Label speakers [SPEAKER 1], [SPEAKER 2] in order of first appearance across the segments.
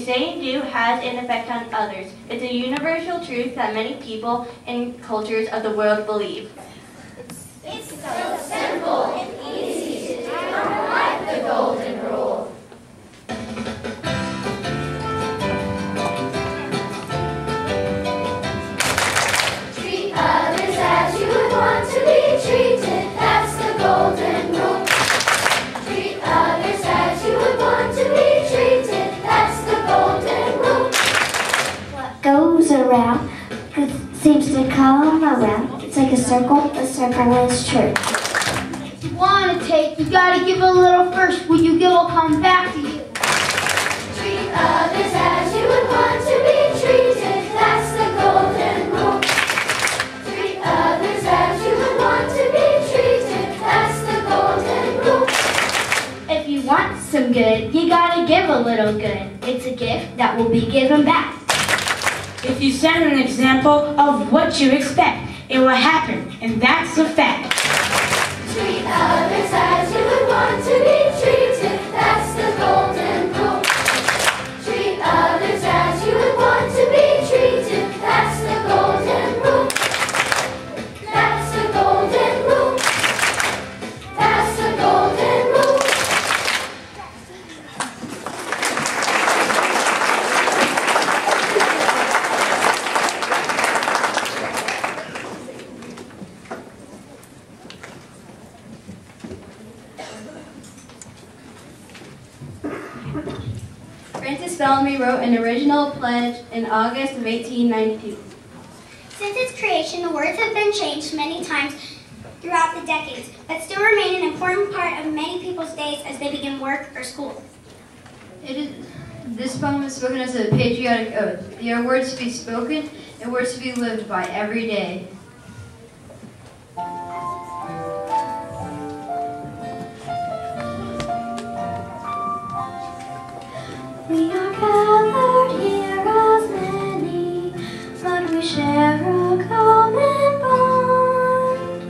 [SPEAKER 1] say and do has an effect on others. It's a universal truth that many people and cultures of the world believe.
[SPEAKER 2] It's so simple and easy to do, like the golden rule. Treat others as you would want to be treated. That's the golden rule. Treat others as you would want to be treated. That's the golden rule.
[SPEAKER 3] What goes around seems to come around. It's like a circle is true.
[SPEAKER 4] If you want to take, you gotta give a little first. What you give will come back to you.
[SPEAKER 2] Treat others as you would want to be treated. That's the golden rule. Treat others as you would want to be treated. That's the golden rule.
[SPEAKER 4] If you want some good, you gotta give a little good. It's a gift that will be given back.
[SPEAKER 5] If you set an example of what you expect, it will happen, and that's a fact.
[SPEAKER 2] Treat others as you would want to be treated. That's the golden rule. Treat others as you would want to be treated. That's the golden rule. That's the golden rule. That's the golden rule.
[SPEAKER 1] Francis Bellamy wrote an original pledge in August of 1892.
[SPEAKER 6] Since its creation, the words have been changed many times throughout the decades, but still remain an important part of many people's days as they begin work or school.
[SPEAKER 7] This poem is spoken as a patriotic oath. They are words to be spoken and words to be lived by every day.
[SPEAKER 3] We are gathered here as many, but we share a common bond.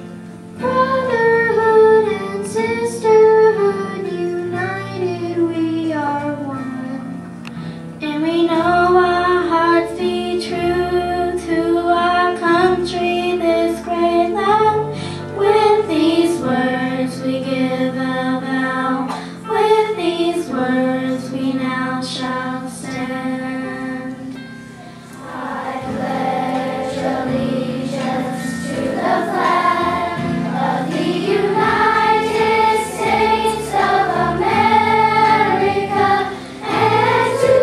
[SPEAKER 3] Brotherhood and sisterhood, united we are one. And we know our hearts be true to our country, this great land. With these words we give a vow. With these words we now shall stand.
[SPEAKER 2] I pledge allegiance to the flag of the United States of America and to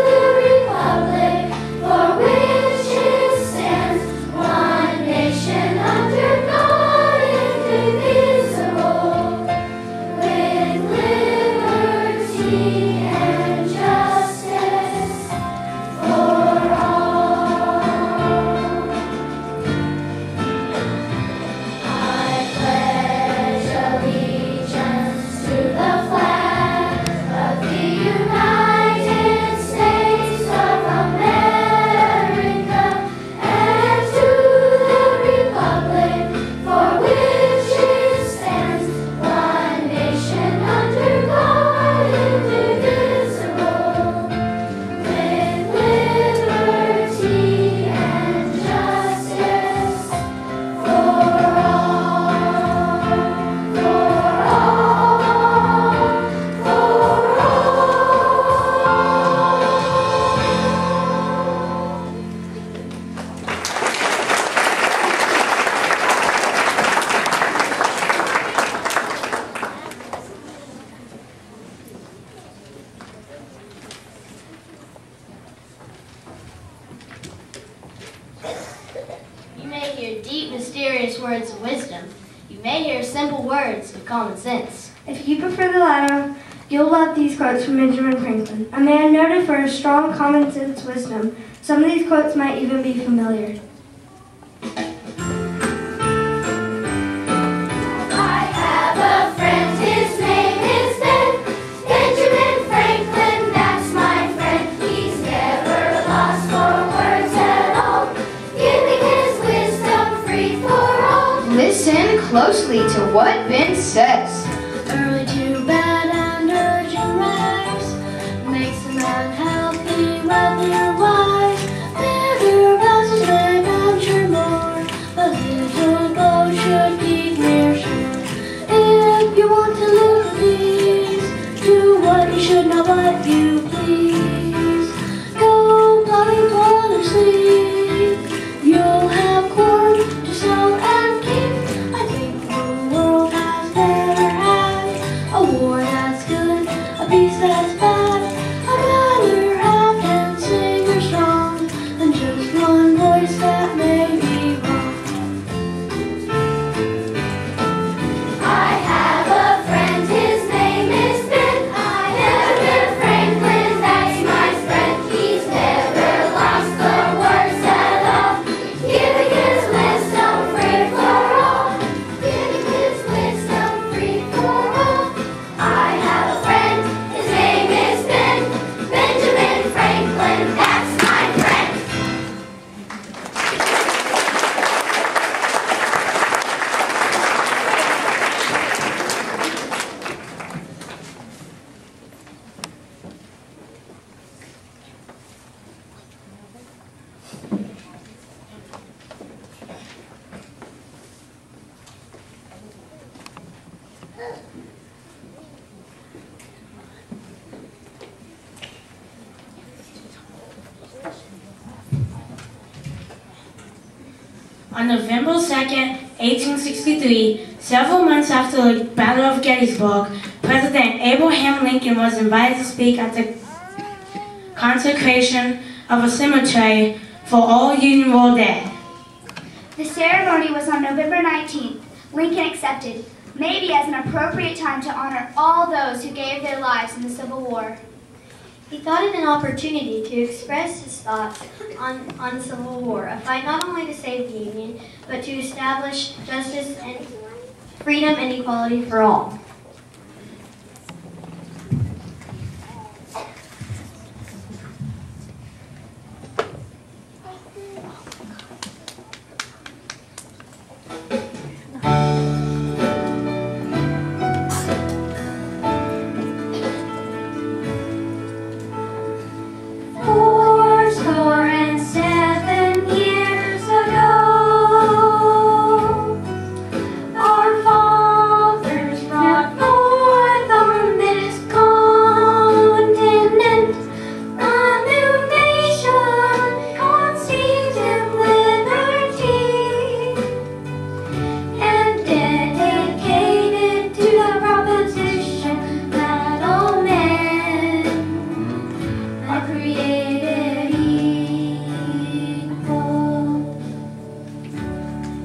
[SPEAKER 2] the republic for which it stands, one nation under God, indivisible, with liberty and justice for all. I pledge allegiance to the flag of the United States of America and to the republic for which it stands, one nation under God, indivisible, with liberty and justice for all, for all, for
[SPEAKER 1] You may hear deep, mysterious words of wisdom. You may hear simple words of common sense.
[SPEAKER 3] If you prefer the latter, you'll love these quotes from Benjamin Franklin, a man noted for his strong common sense wisdom. Some of these quotes might even be familiar.
[SPEAKER 2] I have a friend, his name is Ben, Benjamin Franklin, that's my friend. He's never lost for words at all, giving his wisdom free for all.
[SPEAKER 7] Listen closely to what Ben says.
[SPEAKER 3] Early to bed and urgent rise makes a man healthy
[SPEAKER 5] On November 2nd, 1863, several months after the Battle of Gettysburg, President Abraham Lincoln was invited to speak at the consecration of a cemetery for all Union War dead.
[SPEAKER 4] The ceremony was on November 19th. Lincoln accepted, maybe as an appropriate time to honor all those who gave their lives in the Civil War.
[SPEAKER 3] He thought it an opportunity to express his thoughts on the Civil War, a fight not only to save the Union, but to establish justice and freedom and equality for all.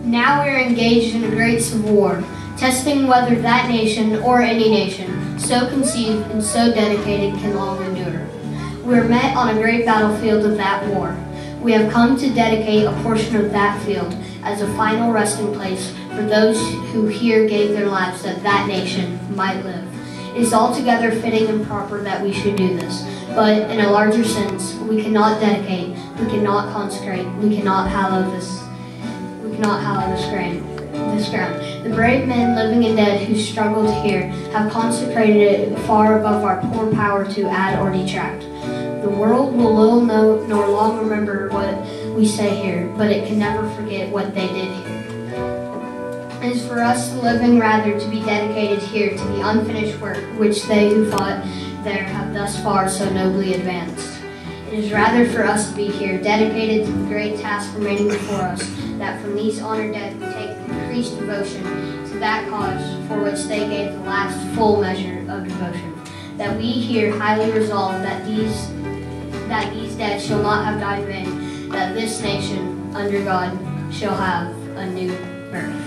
[SPEAKER 7] Now we are engaged in a great civil war, testing whether that nation or any nation, so conceived and so dedicated, can long endure. We are met on a great battlefield of that war. We have come to dedicate a portion of that field as a final resting place for those who here gave their lives that that nation might live. It is altogether fitting and proper that we should do this, but in a larger sense, we cannot dedicate, we cannot consecrate, we cannot hallow this ground. The brave men, living and dead, who struggled here, have consecrated it far above our poor power to add or detract. The world will little know nor long remember what we say here, but it can never forget what they did here. It is for us living rather to be dedicated here to the unfinished work which they who fought there have thus far so nobly advanced. It is rather for us to be here, dedicated to the great task remaining before us, that from these honored dead we take increased devotion to that cause for which they gave the last full measure of devotion. That we here highly resolve that these dead shall not have died in vain, that this nation, under God, shall have a new birth.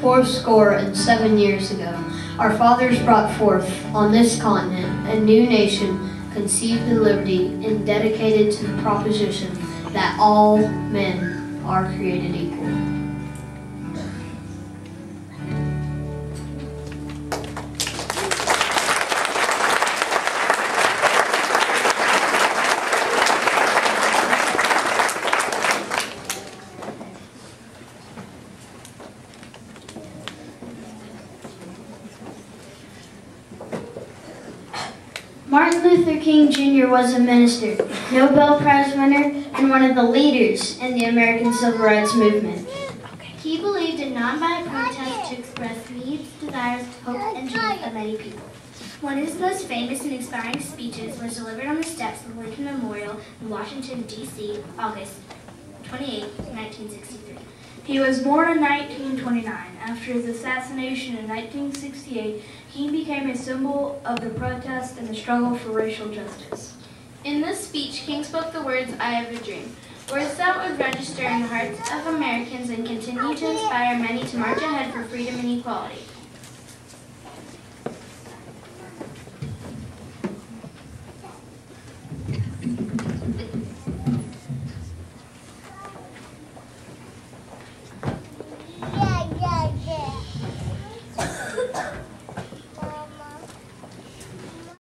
[SPEAKER 7] Fourscore and 7 years ago, our fathers brought forth on this continent a new nation conceived in liberty and dedicated to the proposition that all men are created equal.
[SPEAKER 4] Martin Luther King Jr. was a minister, Nobel Prize winner, and one of the leaders in the American Civil Rights Movement.
[SPEAKER 6] He believed in nonviolent protest to express needs, desires, hopes, and dreams of many people. One of his most famous and inspiring speeches was delivered on the steps of Lincoln Memorial in Washington, D.C., August 28, 1963.
[SPEAKER 8] He was born in 1929. After his assassination in 1968, King became a symbol of the protest and the struggle for racial justice.
[SPEAKER 1] In this speech, King spoke the words, "I have a dream," words that would register in the hearts of Americans and continue to inspire many to march ahead for freedom and equality.